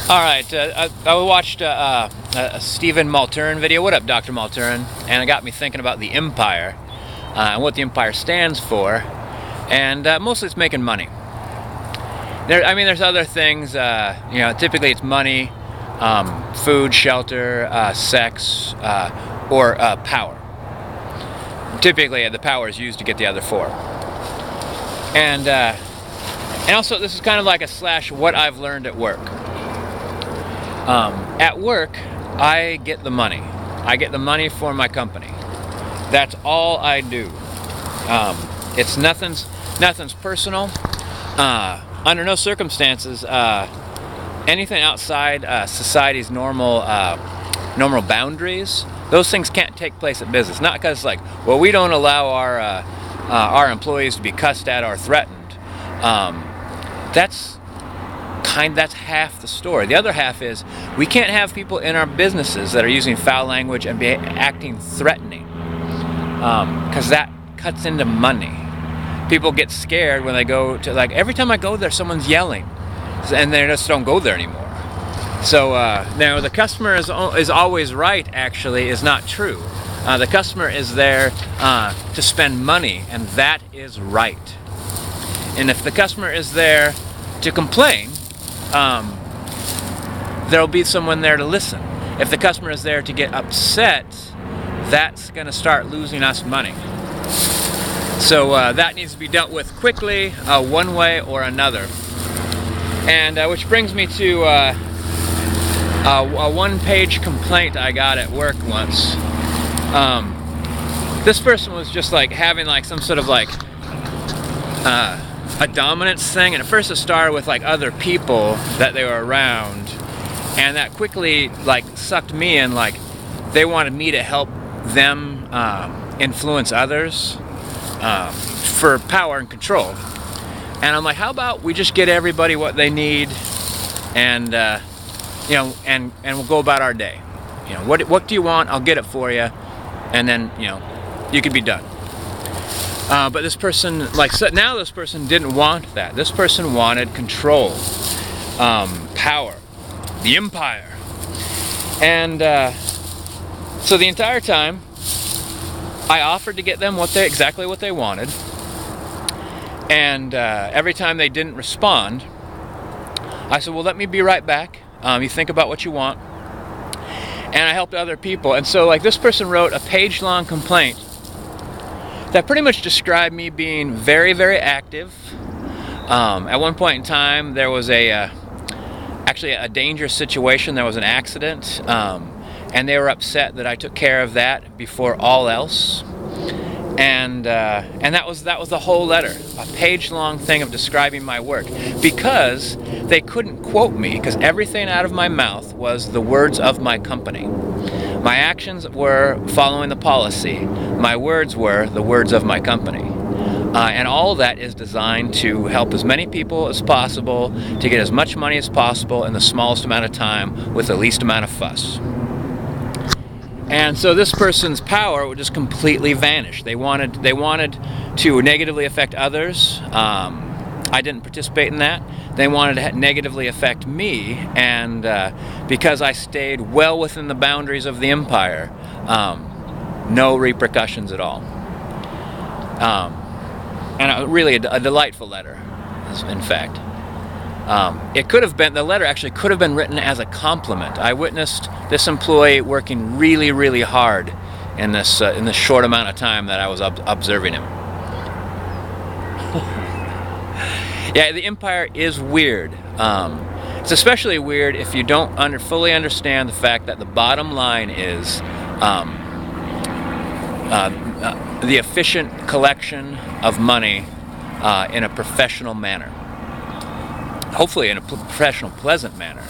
All right, I watched a Stephen Malturin video. What up, Dr. Malturin? And it got me thinking about the Empire and what the Empire stands for, and mostly it's making money. There's other things. Typically it's money, food, shelter, sex, or power. Typically, the power is used to get the other four. And also, this is kind of like a slash what I've learned at work. At work, I get the money. I get the money for my company. That's all I do. It's nothing's personal. Under no circumstances, anything outside society's normal boundaries, those things can't take place at business. Not because we don't allow our employees to be cussed at or threatened. That's half the story. The other half is we can't have people in our businesses that are using foul language and acting threatening, because that cuts into money. People get scared when they go to, every time I go there, someone's yelling, and they just don't go there anymore. So now the customer is always right, actually, is not true. The customer is there to spend money, and that is right. And if the customer is there to complain, there'll be someone there to listen. If the customer is there to get upset, that's going to start losing us money. So that needs to be dealt with quickly, one way or another. And which brings me to a one-page complaint I got at work once. This person was just having some sort of a dominance thing, and at first it started with other people that they were around, and that quickly sucked me in. They wanted me to help them influence others for power and control. And I'm like, how about we just get everybody what they need, and and we'll go about our day. What do you want? I'll get it for you, and then you can be done. But this person, now this person didn't want that. This person wanted control, power, the empire. And so the entire time, I offered to get them exactly what they wanted. And every time they didn't respond, I said, well, let me be right back. You think about what you want. And I helped other people. And so this person wrote a page-long complaint that pretty much described me being very, very active. At one point in time, there was actually a dangerous situation. There was an accident, and they were upset that I took care of that before all else. And that was the whole letter, a page-long thing of describing my work, because they couldn't quote me, because everything out of my mouth was the words of my company. My actions were following the policy. My words were the words of my company. And all that is designed to help as many people as possible, to get as much money as possible in the smallest amount of time with the least amount of fuss. And so this person's power would just completely vanish. They wanted to negatively affect others. I didn't participate in that. They wanted to negatively affect me, and because I stayed well within the boundaries of the empire, no repercussions at all. And really a delightful letter, in fact. The letter actually could have been written as a compliment. I witnessed this employee working really, really hard in this short amount of time that I was observing him. Yeah, the empire is weird. It's especially weird if you don't fully understand the fact that the bottom line is the efficient collection of money in a professional manner. Hopefully in a professional, pleasant manner.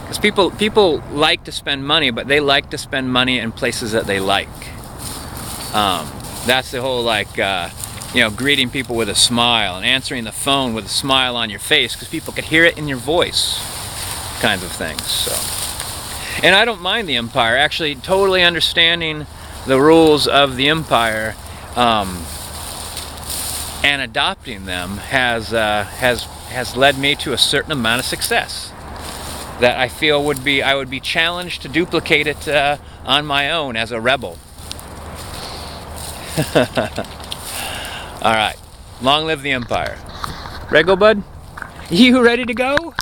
Because people like to spend money, but they like to spend money in places that they like. That's the whole greeting people with a smile and answering the phone with a smile on your face because people could hear it in your voice, kinds of things. So, and I don't mind the empire. Actually, totally understanding the rules of the empire and adopting them has led me to a certain amount of success. that I feel I would be challenged to duplicate it on my own as a rebel. All right, long live the Empire. Rego Bud, you ready to go?